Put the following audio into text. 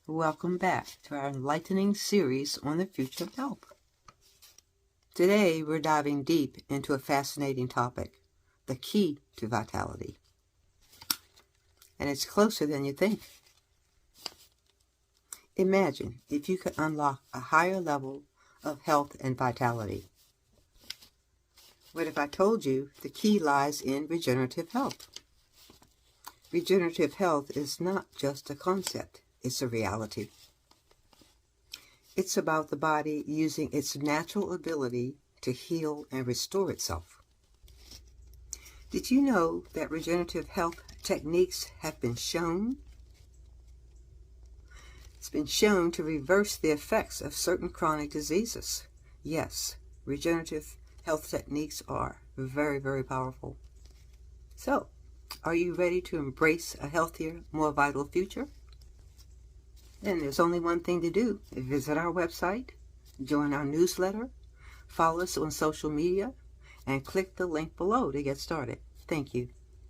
Welcome back to our enlightening series on the future of health. Today we're diving deep into a fascinating topic, the key to vitality. And it's closer than you think. Imagine if you could unlock a higher level of health and vitality. What if I told you the key lies in regenerative health? Regenerative health is not just a concept, it's a reality. It's about the body using its natural ability to heal and restore itself. Did you know that regenerative health techniques have been shown? It's been shown to reverse the effects of certain chronic diseases. Yes, regenerative health techniques are very, very powerful. So, are you ready to embrace a healthier, more vital future? Then there's only one thing to do. Visit our website, join our newsletter, follow us on social media, and click the link below to get started. Thank you.